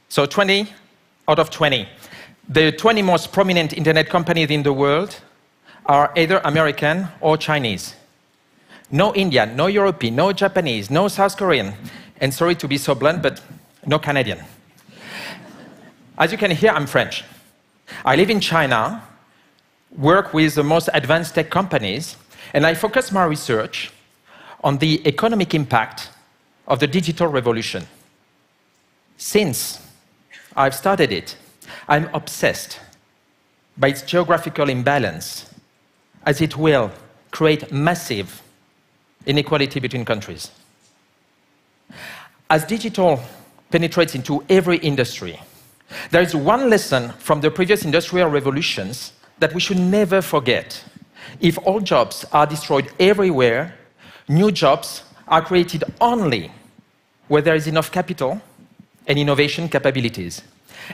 So 20 out of 20. The 20 most prominent internet companies in the world are either American or Chinese. No Indian, no European, no Japanese, no South Korean, and sorry to be so blunt, but no Canadian. As you can hear, I'm French. I live in China, work with the most advanced tech companies, and I focus my research on the economic impact of the digital revolution. Since I've started it, I'm obsessed by its geographical imbalance, as it will create massive inequality between countries. As digital penetrates into every industry, there is one lesson from the previous industrial revolutions that we should never forget. If all jobs are destroyed everywhere, new jobs are created only where there is enough capital and innovation capabilities.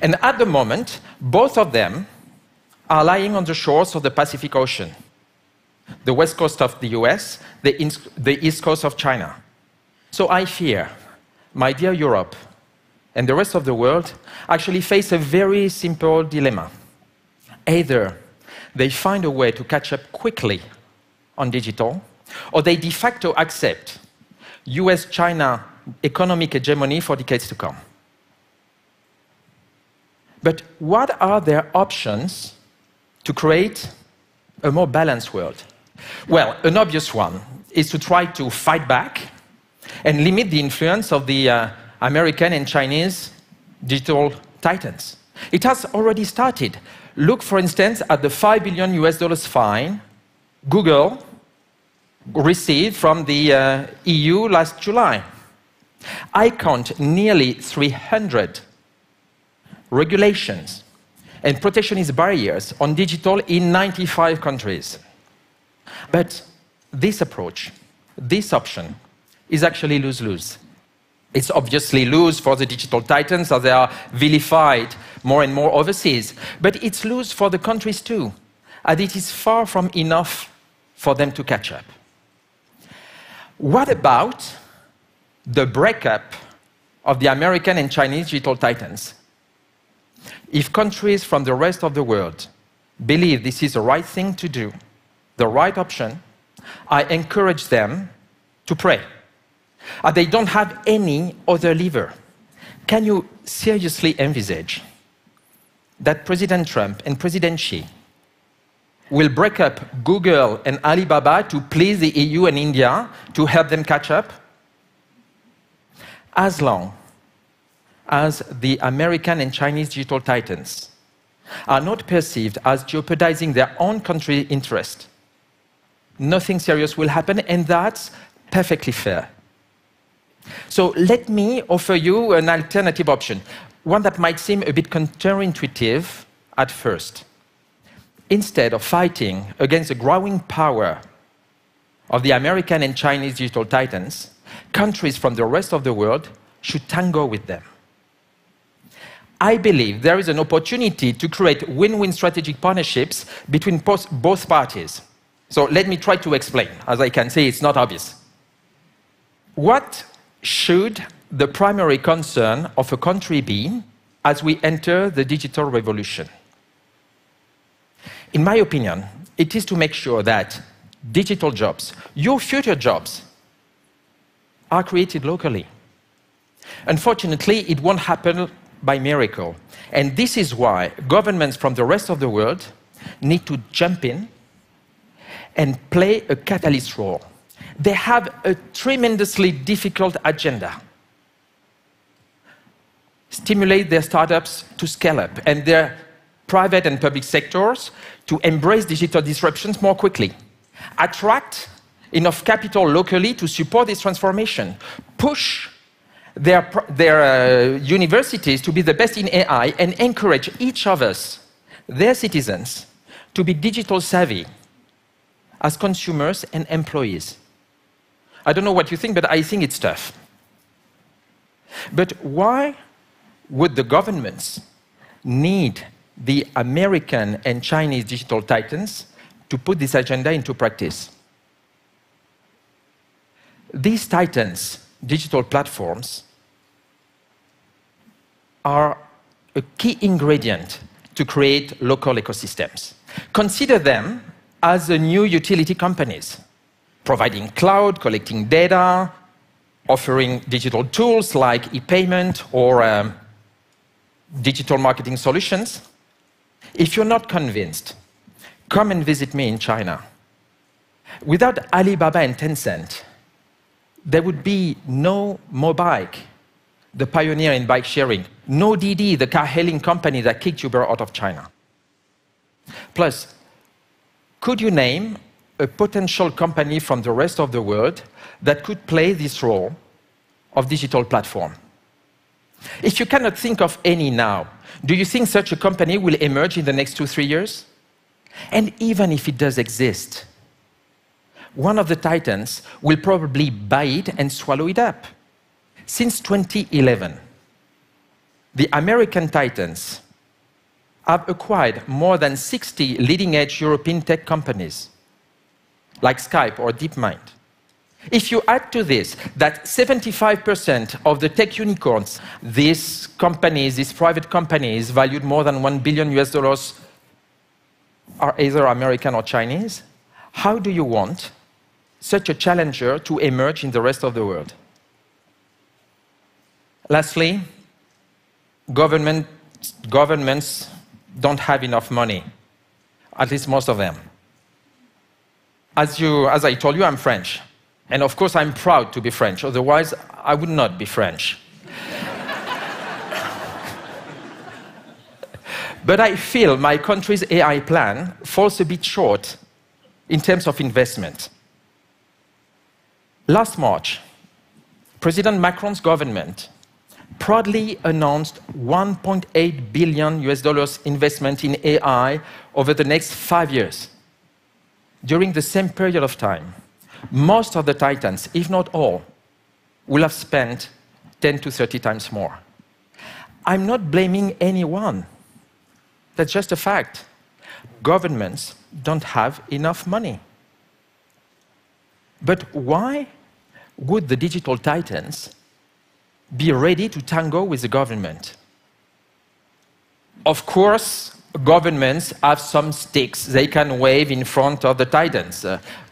And at the moment, both of them are lying on the shores of the Pacific Ocean. The west coast of the US, the east coast of China. So I fear, my dear Europe, and the rest of the world actually face a very simple dilemma. Either they find a way to catch up quickly on digital, or they de facto accept US-China economic hegemony for decades to come. But what are their options to create a more balanced world? Well, an obvious one is to try to fight back and limit the influence of the American and Chinese digital titans. It has already started. Look, for instance, at the $5 billion US fine Google received from the EU last July. I count nearly 300 regulations and protectionist barriers on digital in 95 countries. But this approach, this option, is actually lose-lose. It's obviously lose for the digital titans, as they are vilified more and more overseas. But it's lose for the countries too, as it is far from enough for them to catch up. What about the breakup of the American and Chinese digital titans? If countries from the rest of the world believe this is the right thing to do, the right option, I encourage them to pray. They don't have any other lever. Can you seriously envisage that President Trump and President Xi will break up Google and Alibaba to please the EU and India to help them catch up? As long as the American and Chinese digital titans are not perceived as jeopardizing their own country interest, nothing serious will happen, and that's perfectly fair. So let me offer you an alternative option, one that might seem a bit counterintuitive at first. Instead of fighting against the growing power of the American and Chinese digital titans, countries from the rest of the world should tango with them. I believe there is an opportunity to create win-win strategic partnerships between both parties. So let me try to explain. As I can see, it's not obvious. What should the primary concern of a country be as we enter the digital revolution? In my opinion, it is to make sure that digital jobs, your future jobs, are created locally. Unfortunately, it won't happen by miracle. And this is why governments from the rest of the world need to jump in and play a catalyst role. They have a tremendously difficult agenda. Stimulate their startups to scale up and their private and public sectors to embrace digital disruptions more quickly. Attract enough capital locally to support this transformation. Push their universities to be the best in AI and encourage each of us, their citizens, to be digital savvy as consumers and employees. I don't know what you think, but I think it's tough. But why would the governments need the American and Chinese digital titans to put this agenda into practice? These titans, digital platforms, are a key ingredient to create local ecosystems. Consider them as the new utility companies, providing cloud, collecting data, offering digital tools like e-payment or digital marketing solutions. If you're not convinced, come and visit me in China. Without Alibaba and Tencent, there would be no Mobike, the pioneer in bike sharing, no Didi, the car-hailing company that kicked Uber out of China. Plus, could you name a potential company from the rest of the world that could play this role of digital platform? If you cannot think of any now, do you think such a company will emerge in the next 2-3 years? And even if it does exist, one of the titans will probably buy it and swallow it up. Since 2011, the American titans have acquired more than 60 leading-edge European tech companies, like Skype or DeepMind. If you add to this that 75% of the tech unicorns, these companies, these private companies valued more than $1 billion US, are either American or Chinese, how do you want such a challenger to emerge in the rest of the world? Lastly, governments don't have enough money, at least most of them. As I told you, I'm French. And of course, I'm proud to be French. Otherwise, I would not be French. But I feel my country's AI plan falls a bit short in terms of investment. Last March, President Macron's government proudly announced $1.8 billion US investment in AI over the next 5 years. During the same period of time, most of the titans, if not all, will have spent 10 to 30 times more. I'm not blaming anyone. That's just a fact. Governments don't have enough money. But why would the digital titans be ready to tango with the government? Of course, governments have some sticks they can wave in front of the titans.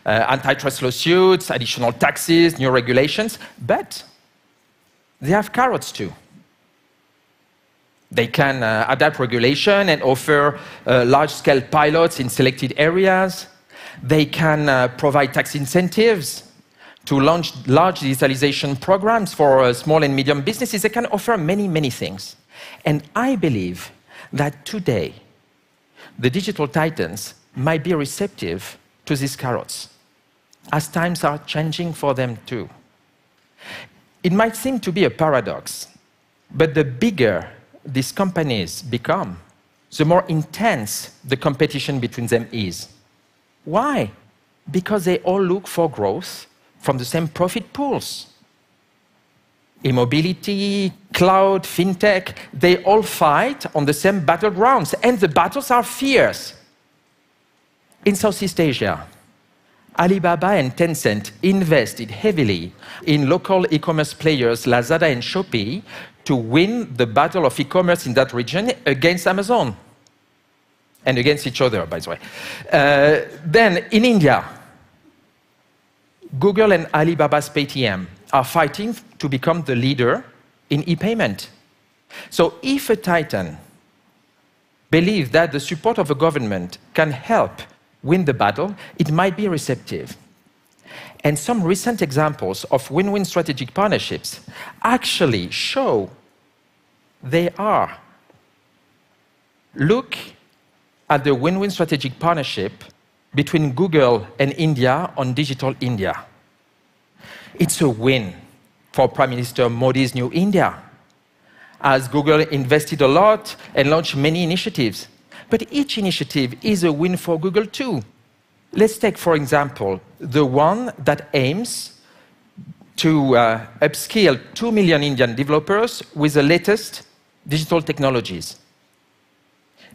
Antitrust lawsuits, additional taxes, new regulations, but they have carrots too. They can adapt regulation and offer large-scale pilots in selected areas. They can provide tax incentives to launch large digitalization programs for small and medium businesses. They can offer many, many things. And I believe that today, the digital titans might be receptive to these carrots, as times are changing for them too. It might seem to be a paradox, but the bigger these companies become, the more intense the competition between them is. Why? Because they all look for growth from the same profit pools. E-mobility, cloud, fintech, they all fight on the same battlegrounds, and the battles are fierce. In Southeast Asia, Alibaba and Tencent invested heavily in local e-commerce players, Lazada and Shopee, to win the battle of e-commerce in that region against Amazon. And against each other, by the way. Then, in India, Google and Alibaba's Paytm are fighting to become the leader in e-payment. So if a titan believes that the support of a government can help win the battle, it might be receptive. And some recent examples of win-win strategic partnerships actually show they are. Look at the win-win strategic partnership between Google and India on Digital India. It's a win for Prime Minister Modi's new India, as Google invested a lot and launched many initiatives. But each initiative is a win for Google too. Let's take, for example, the one that aims to upskill 2 million Indian developers with the latest digital technologies.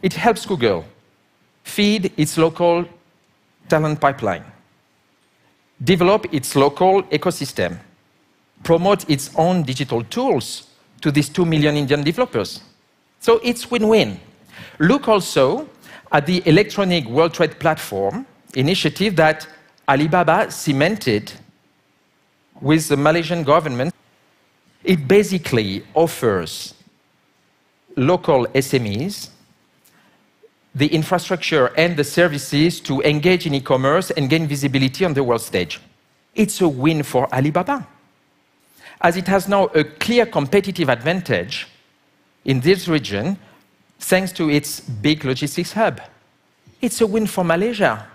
It helps Google feed its local talent pipeline. develop its local ecosystem, promote its own digital tools to these 2 million Indian developers. So it's win-win. Look also at the Electronic World Trade Platform initiative that Alibaba cemented with the Malaysian government. It basically offers local SMEs the infrastructure and the services to engage in e-commerce and gain visibility on the world stage. It's a win for Alibaba, as it has now a clear competitive advantage in this region thanks to its big logistics hub. It's a win for Malaysia,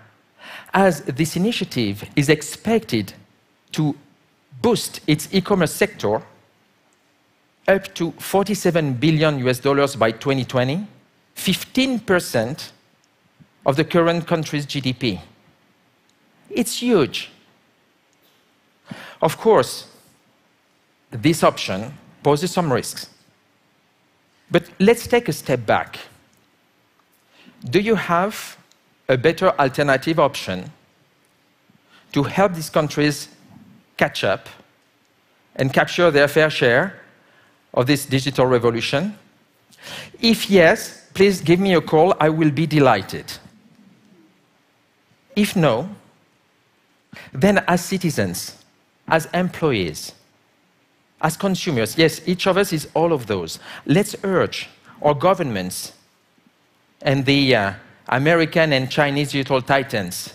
as this initiative is expected to boost its e-commerce sector up to $47 billion by 2020, 15% of the current country's GDP. It's huge. Of course, this option poses some risks. But let's take a step back. Do you have a better alternative option to help these countries catch up and capture their fair share of this digital revolution? If yes, please give me a call. I will be delighted. If no, then as citizens, as employees, as consumers, yes, each of us is all of those. Let's urge our governments and the American and Chinese digital titans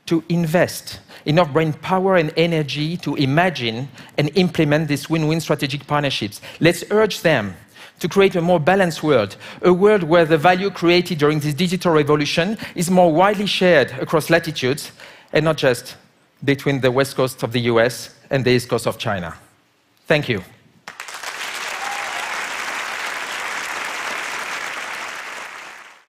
to invest enough brain power and energy to imagine and implement these win-win strategic partnerships. Let's urge them to create a more balanced world, a world where the value created during this digital revolution is more widely shared across latitudes and not just between the west coast of the US and the east coast of China. Thank you.